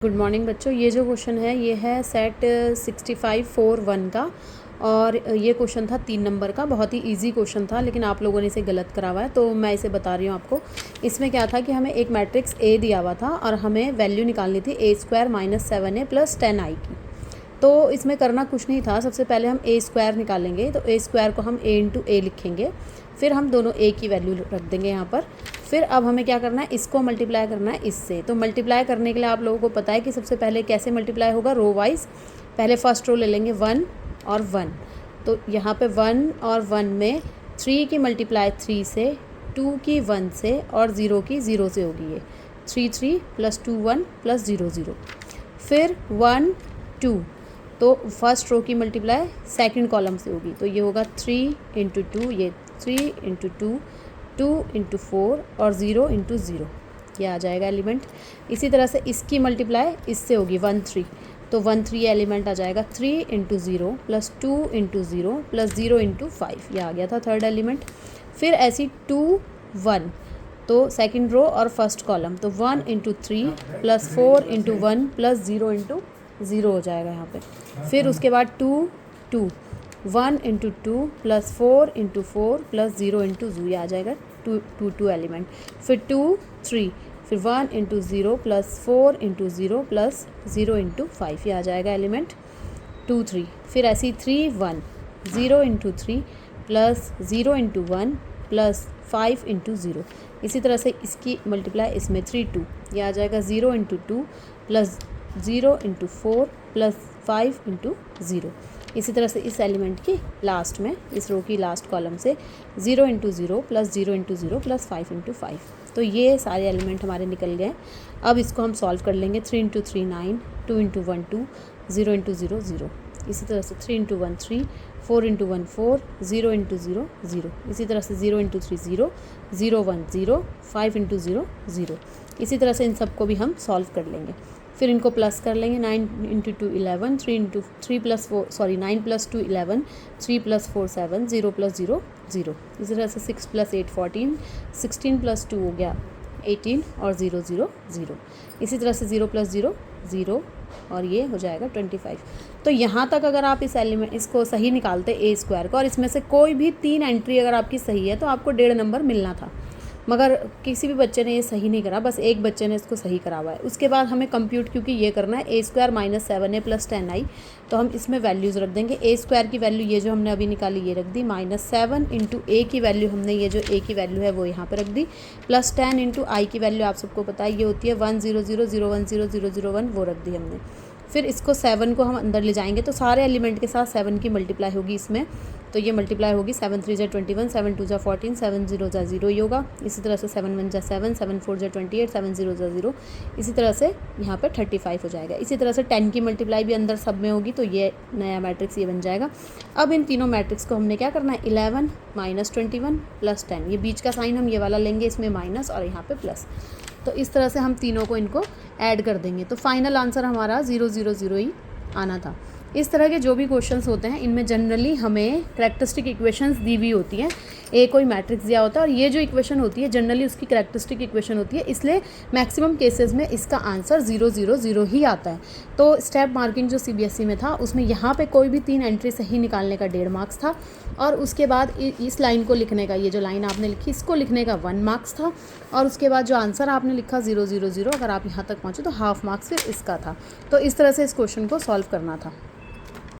Good morning बच्चों। ये जो क्वेश्चन है ये है सेट 6541 का और ये क्वेश्चन था 3 नंबर का। बहुत ही इजी क्वेश्चन था लेकिन आप लोगों ने इसे गलत करा हुआ है तो मैं इसे बता रही हूँ आपको। इसमें क्या था कि हमें एक मैट्रिक्स ए दिया हुआ था और हमें वैल्यू निकालनी थी a² - 7a + 10i की। तो इसमें करना कुछ नहीं था। सबसे पहले हम a² निकालेंगे तो a² को हम a × a लिखेंगे, फिर हम दोनों a की वैल्यू रख देंगे यहाँ पर। फिर अब हमें क्या करना है, इसको मल्टीप्लाई करना है इससे। तो मल्टीप्लाई करने के लिए आप लोगों को पता है कि सबसे पहले कैसे मल्टीप्लाई होगा, रो वाइज। पहले फर्स्ट रो ले लेंगे 1 और 1। तो यहाँ पे 1 और 1 में 3 की मल्टीप्लाई 3 से, 2 की 1 से और 0 की 0 से होगी। ये 3 3 + 2 1 + 0 0। फिर 1 2, तो फर्स्ट रो की मल्टीप्लाई सेकंड कॉलम से होगी। तो ये होगा 3 × 2, ये 3 × 2, 2 × 4 और 0 × 0, ये आ जाएगा एलिमेंट। इसी तरह से इसकी मल्टीप्लाई इससे होगी 1 3, तो 1 3 एलिमेंट आ जाएगा। 3 × 0 + 2 × 0 + 0 × 5, ये आ गया था थर्ड एलिमेंट। फिर ऐसी 2 1, तो सेकंड रो और फर्स्ट कॉलम, तो 1 × 3 + 4 × 1 + 0 × 0 हो जाएगा यहाँ पे। फिर उसके बाद 2 2, 1 × 2 + 4 × 4 + 0 × 0, ये आ जाएगा 2 2 एलिमेंट। फिर 2 3, फिर 1 × 0 + 4 × 0 + 0 × 5, ये आ जाएगा एलिमेंट 2 3। फिर ऐसी 3 1, 0 × 3 + 0 × 1 + 5 × 0। इसी तरह से इसकी मल्टीप्लाई इसमें 3 2, ये आ जाएगा 0 × 2 + 0 × 4 + 5 × 0। इसी तरह से इस एलिमेंट की लास्ट में, इस रो की लास्ट कॉलम से 0 × 0 + 0 × 0 + 5 × 5। तो ये सारे एलिमेंट हमारे निकल गए। अब इसको हम सॉल्व कर लेंगे। 3 × 3 9, 2 × 1 2, 0 × 0 0। इसी तरह से 3 × 1 3, 4 × 1 4, 0 × 0 0। इसी तरह से 0 × 3 0, 0 1 0, 5 × 0 0। इसी तरह से इन सबको भी हम सॉल्व कर लेंगे। फिर इनको प्लस कर लेंगे। 9 × 2 11, 3 + 4 सॉरी 9 + 2 11, 3 + 4 7, 0 + 0 0। इसी तरह से 6 + 8 14, 16 + 2 हो गया 18 और 0 0 0। इसी तरह से 0 + 0 0 और ये हो जाएगा 25। तो यहाँ तक अगर आप इस एलिमेंट इसको सही निकालते a² को, और इसमें से कोई भी 3 एंट्री अगर आपकी सही है तो आपको 1.5 नंबर मिलना था। मगर किसी भी बच्चे ने ये सही नहीं करा, बस एक बच्चे ने इसको सही करा हुआ है। उसके बाद हमें कंप्यूट क्योंकि ये करना है a² - 7a + 10i, तो हम इसमें वैल्यूज़ रख देंगे। a² की वैल्यू ये जो हमने अभी निकाली ये रख दी, -7 × a की वैल्यू हमने ये जो a की वैल्यू है वो यहाँ पे रख दी, +10 × i की वैल्यू आप सबको पता है ये होती है 1 0 0 0 1 0 0 0 1, वो रख दी हमने। फिर इसको 7 को हम अंदर ले जाएंगे तो सारे एलिमेंट के साथ 7 की मल्टीप्लाई होगी इसमें। तो ये मल्टीप्लाई होगी 7 3 × 21, 7 2 × 14, 7 0 × 0 ही होगा। इसी तरह से 7 1 × 7, 7 4 × 28, 7 0 × 0। इसी तरह से यहाँ पे 35 हो जाएगा। इसी तरह से 10 की मल्टीप्लाई भी अंदर सब में होगी, तो ये नया मैट्रिक्स ये बन जाएगा। अब इन तीनों मैट्रिक्स को हमने क्या करना है, 11 - 21 + 10, ये बीच का साइन हम ये वाला लेंगे, इसमें माइनस और यहाँ पे प्लस। तो इस तरह से हम तीनों को इनको ऐड कर देंगे तो फाइनल आंसर हमारा 0 0 0 ही आना था। इस तरह के जो भी क्वेश्चंस होते हैं इनमें जनरली हमें कैरेक्टरिस्टिक इक्वेशंस दी हुई होती हैं। कोई मैट्रिक्स दिया होता है और ये जो इक्वेशन होती है जनरली उसकी कैरेक्टरिस्टिक इक्वेशन होती है, इसलिए मैक्सिमम केसेस में इसका आंसर 0 0 0 ही आता है। तो स्टेप मार्किंग जो CBSE में था उसमें यहाँ पे कोई भी 3 एंट्री सही निकालने का 1.5 मार्क्स था, और उसके बाद इस लाइन को लिखने का, ये जो लाइन आपने लिखी इसको लिखने का 1 मार्क्स था, और उसके बाद जो आंसर आपने लिखा 0 0 0, अगर आप यहाँ तक पहुँचे तो हाफ मार्क्स फिर इसका था। तो इस तरह से इस क्वेश्चन को सॉल्व करना था।